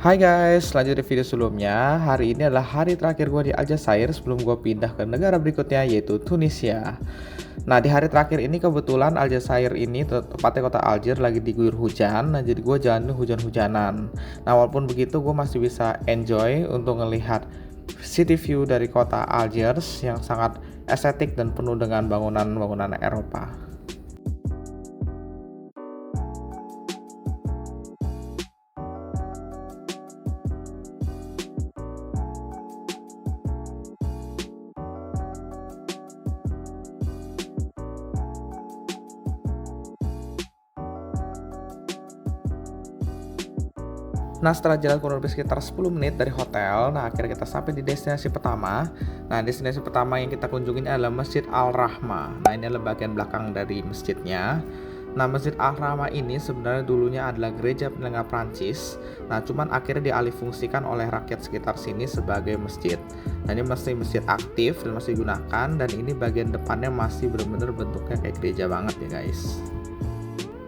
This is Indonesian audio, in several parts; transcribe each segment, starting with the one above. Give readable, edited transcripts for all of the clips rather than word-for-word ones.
Hai guys, lanjut di video sebelumnya. Hari ini adalah hari terakhir gue di Aljazair sebelum gue pindah ke negara berikutnya yaitu Tunisia. Nah, di hari terakhir ini kebetulan Aljazair ini, tepatnya kota Algier, lagi diguyur hujan. Nah, jadi gue jalan hujan-hujanan. Nah, walaupun begitu gue masih bisa enjoy untuk ngelihat city view dari kota Algiers yang sangat estetik dan penuh dengan bangunan-bangunan Eropa. Nah, setelah jalan kurang lebih sekitar 10 menit dari hotel, nah akhirnya kita sampai di destinasi pertama. Nah, destinasi pertama yang kita kunjungin adalah Masjid Al-Rahmah. Nah, ini adalah bagian belakang dari masjidnya. Nah, Masjid Al-Rahmah ini sebenarnya dulunya adalah gereja peninggalan Prancis. Nah, cuman akhirnya dialihfungsikan oleh rakyat sekitar sini sebagai masjid. Nah, ini masih masjid aktif dan masih digunakan, dan ini bagian depannya masih benar-benar bentuknya kayak gereja banget ya guys.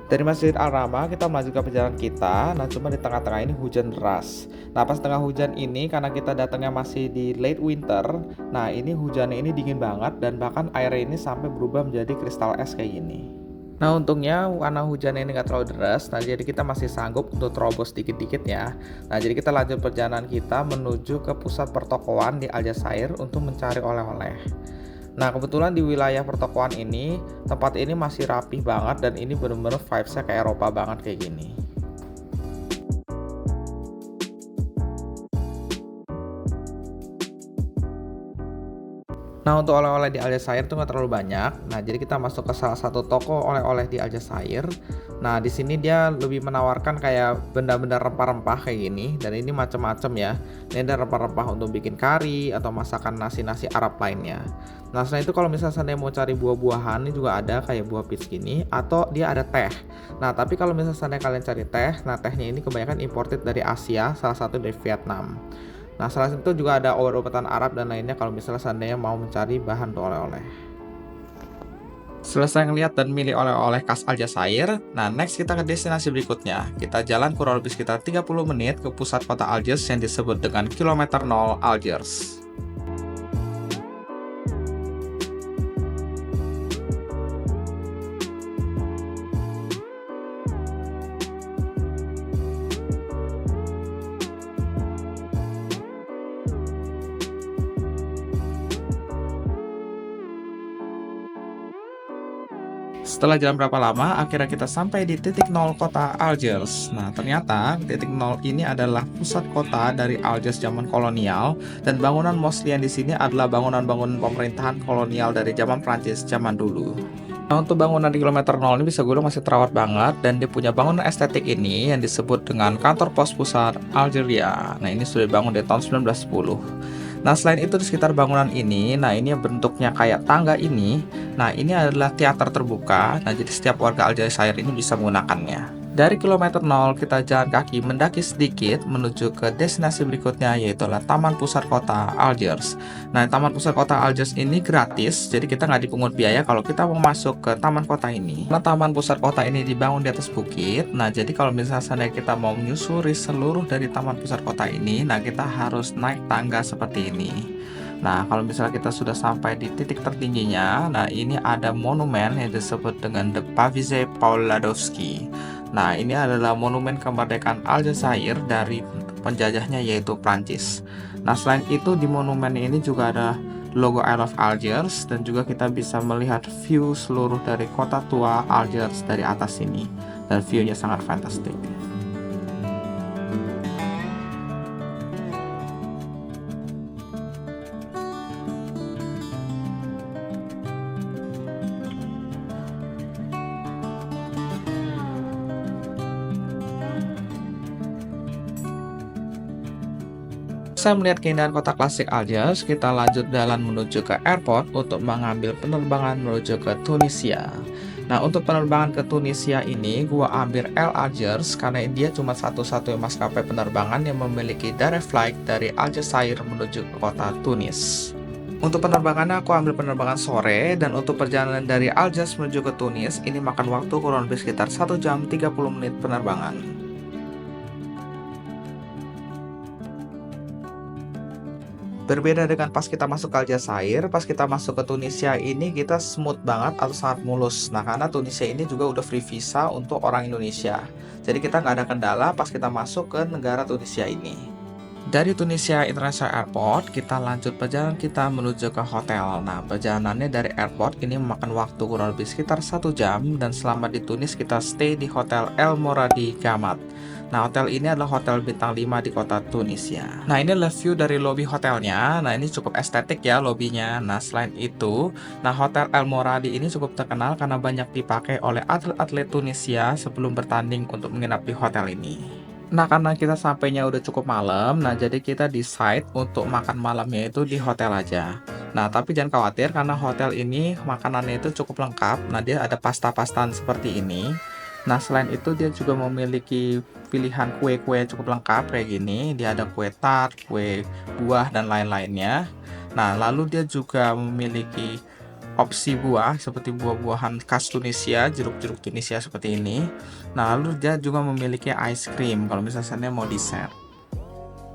Dari Masjid Al-Rahmah kita melanjutkan perjalanan kita. Nah, cuma di tengah-tengah ini hujan deras. Nah, pas tengah hujan ini karena kita datangnya masih di late winter, nah ini hujannya ini dingin banget dan bahkan airnya ini sampai berubah menjadi kristal es kayak gini. Nah, untungnya karena hujannya ini nggak terlalu deras, nah jadi kita masih sanggup untuk terobos dikit-dikit ya. Nah, jadi kita lanjut perjalanan kita menuju ke pusat pertokoan di Aljazair untuk mencari oleh-oleh. Nah, kebetulan di wilayah pertokoan ini, tempat ini masih rapih banget dan ini bener-bener vibes-nya kayak Eropa banget kayak gini. Nah, untuk oleh-oleh di Aljazair tuh nggak terlalu banyak. Nah, jadi kita masuk ke salah satu toko oleh-oleh di Aljazair. Nah, di sini dia lebih menawarkan kayak benda-benda rempah-rempah kayak gini, dan ini macam-macam ya. Ini ada rempah-rempah untuk bikin kari atau masakan nasi-nasi Arab lainnya. Nah, selain itu kalau misalnya saya mau cari buah-buahan, ini juga ada kayak buah peach gini, atau dia ada teh. Nah, tapi kalau misalnya kalian cari teh, nah tehnya ini kebanyakan imported dari Asia, salah satu dari Vietnam. Nah, salah satu juga ada obat-obatan Arab dan lainnya kalau misalnya seandainya mau mencari bahan untuk oleh-oleh. Selesai ngeliat dan milih oleh-oleh khas Aljazair, nah next kita ke destinasi berikutnya. Kita jalan kurang lebih sekitar 30 menit ke pusat kota Algiers yang disebut dengan kilometer 0 Algiers. Setelah jalan berapa lama, akhirnya kita sampai di titik nol kota Algiers. Nah, ternyata titik nol ini adalah pusat kota dari Algiers zaman kolonial, dan bangunan mostly yang di sini adalah bangunan-bangunan pemerintahan kolonial dari zaman Prancis zaman dulu. Nah, untuk bangunan di kilometer 0 ini bisa gue bilang masih terawat banget, dan dia punya bangunan estetik ini yang disebut dengan kantor pos pusat Algeria. Nah, ini sudah dibangun di tahun 1910. Nah, selain itu di sekitar bangunan ini, nah ini bentuknya kayak tangga ini. Nah, ini adalah teater terbuka. Nah, jadi setiap warga Aljazair ini bisa menggunakannya. Dari kilometer 0 kita jalan kaki mendaki sedikit menuju ke destinasi berikutnya, yaitu adalah Taman Pusat Kota Algiers. Nah, Taman Pusat Kota Algiers ini gratis, jadi kita nggak dipungut biaya kalau kita mau masuk ke taman kota ini. Karena Taman Pusat Kota ini dibangun di atas bukit, nah jadi kalau misalnya kita mau menyusuri seluruh dari Taman Pusat Kota ini, nah kita harus naik tangga seperti ini. Nah, kalau misalnya kita sudah sampai di titik tertingginya, nah ini ada monumen yang disebut dengan The Pavise Pauladowski. Nah, ini adalah monumen kemerdekaan Aljazair dari penjajahnya yaitu Prancis. Nah, selain itu di monumen ini juga ada logo I Love Algiers, dan juga kita bisa melihat view seluruh dari kota tua Algiers dari atas sini. Dan view-nya sangat fantastik. Saya melihat keindahan kota klasik Algiers, kita lanjut jalan menuju ke airport untuk mengambil penerbangan menuju ke Tunisia. Nah, untuk penerbangan ke Tunisia ini, gua ambil Air Algiers karena dia cuma satu-satunya maskapai penerbangan yang memiliki direct flight dari Aljazair menuju ke kota Tunis. Untuk penerbangannya aku ambil penerbangan sore, dan untuk perjalanan dari Algiers menuju ke Tunis ini makan waktu kurang lebih sekitar 1 jam 30 menit penerbangan. Berbeda dengan pas kita masuk ke Aljazair, pas kita masuk ke Tunisia ini kita smooth banget atau sangat mulus. Nah, karena Tunisia ini juga udah free visa untuk orang Indonesia. Jadi kita nggak ada kendala pas kita masuk ke negara Tunisia ini. Dari Tunisia International Airport, kita lanjut perjalanan kita menuju ke hotel. Nah, perjalanannya dari airport ini memakan waktu kurang lebih sekitar 1 jam, dan selama di Tunis kita stay di Hotel El Moradi Gamat. Nah, hotel ini adalah hotel bintang 5 di kota Tunisia. Nah, ini adalah view dari lobby hotelnya. Nah, ini cukup estetik ya lobbynya. Nah, selain itu, Hotel El Moradi ini cukup terkenal karena banyak dipakai oleh atlet-atlet Tunisia sebelum bertanding untuk menginap di hotel ini. Nah, karena kita sampainya udah cukup malam, jadi kita decide untuk makan malamnya itu di hotel aja. Nah, tapi jangan khawatir karena hotel ini makanannya itu cukup lengkap. Nah, dia ada pasta-pastaan seperti ini. Nah, selain itu dia juga memiliki pilihan kue-kue cukup lengkap kayak gini. Dia ada kue tart, kue buah, dan lain-lainnya. Nah, lalu dia juga memiliki opsi buah seperti buah-buahan khas Tunisia, jeruk-jeruk Tunisia seperti ini. Nah, lalu dia juga memiliki ice cream kalau misalnya mau dessert.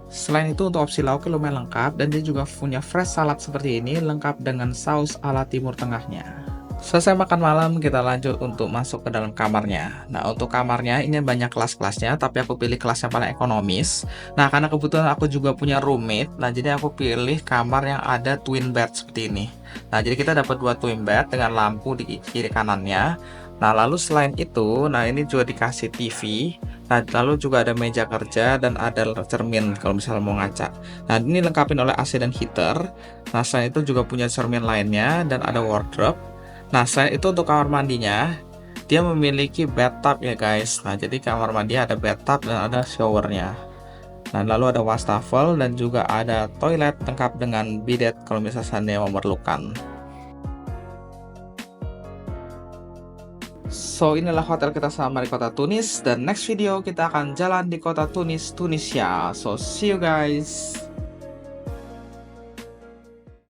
Selain itu untuk opsi lauknya lumayan lengkap, dan dia juga punya fresh salad seperti ini lengkap dengan saus ala Timur Tengahnya. Selesai makan malam, kita lanjut untuk masuk ke dalam kamarnya. Nah, untuk kamarnya ini banyak kelas-kelasnya, tapi aku pilih kelas yang paling ekonomis. Nah, karena kebetulan aku juga punya roommate, jadi aku pilih kamar yang ada twin bed seperti ini. Nah, jadi kita dapat 2 twin bed dengan lampu di kiri kanannya. Nah, lalu selain itu, ini juga dikasih TV. Nah, lalu juga ada meja kerja dan ada cermin kalau misalnya mau ngaca. Nah, ini lengkapin oleh AC dan heater. Nah, selain itu juga punya cermin lainnya dan ada wardrobe. Nah, selain itu untuk kamar mandinya, dia memiliki bathtub ya guys. Nah, jadi kamar mandi ada bathtub dan ada showernya. Nah, lalu ada wastafel dan juga ada toilet lengkap dengan bidet kalau misalnya memerlukan. So, inilah hotel kita selama di kota Tunis, dan next video kita akan jalan di kota Tunis, Tunisia. So, see you guys.